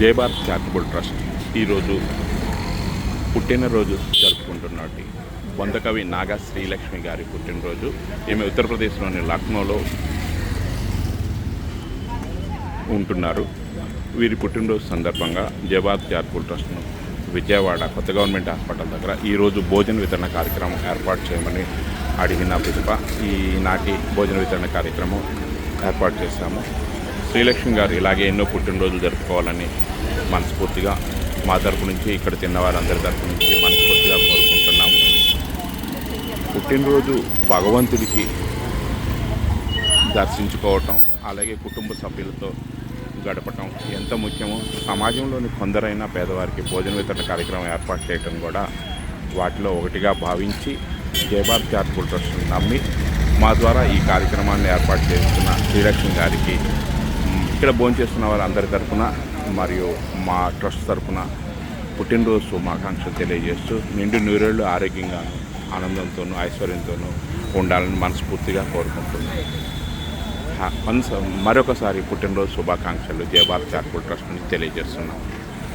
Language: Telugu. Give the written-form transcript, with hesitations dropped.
జయభారత్ చారిటబుల్ ట్రస్ట్ ఈరోజు పుట్టినరోజు జరుపుకుంటున్నటి వందకవి నాగా శ్రీలక్ష్మి గారి పుట్టినరోజు. ఈమె ఉత్తరప్రదేశ్లోని లక్నోలో ఉంటున్నారు. వీరి పుట్టినరోజు సందర్భంగా జయభారత్ చారిటబుల్ ట్రస్ట్ను విజయవాడ కొత్త గవర్నమెంట్ హాస్పిటల్ దగ్గర ఈరోజు భోజన వితరణ కార్యక్రమం ఏర్పాటు చేయమని అడిగిన పిదప ఈనాటి భోజన వితరణ కార్యక్రమం ఏర్పాటు చేశాము. శ్రీలక్ష్మి గారు ఇలాగే ఎన్నో పుట్టినరోజులు జరుపుకోవాలని మనస్ఫూర్తిగా మా తరపు నుంచి, ఇక్కడ తిన్నవారందరి తరపు నుంచి మనస్ఫూర్తిగా కోరుకుంటున్నాము. పుట్టినరోజు భగవంతుడికి దర్శించుకోవటం, అలాగే కుటుంబ సభ్యులతో గడపటం ఎంత ముఖ్యమో, సమాజంలోని కొందరైనా పేదవారికి భోజన వితరణ కార్యక్రమం ఏర్పాటు చేయడం కూడా వాటిలో ఒకటిగా భావించి జయభారత్ చారిటబుల్ ట్రస్ట్ను నమ్మి మా ద్వారా ఈ కార్యక్రమాన్ని ఏర్పాటు చేస్తున్న శ్రీలక్ష్మి గారికి ఇక్కడ భోంచేస్తున్న వారందరి తరఫున మరియు మా ట్రస్ట్ తరఫున పుట్టినరోజు శుభాకాంక్షలు తెలియజేస్తూ నిండు నూరేళ్లు ఆరోగ్యంగాను, ఆనందంతోనూ, ఐశ్వర్యంతోనూ ఉండాలని మనస్ఫూర్తిగా కోరుకుంటున్నాను. మరొకసారి పుట్టినరోజు శుభాకాంక్షలు జయభారత్ చారిటబుల్ ట్రస్ట్ నుంచి తెలియజేస్తున్నాను.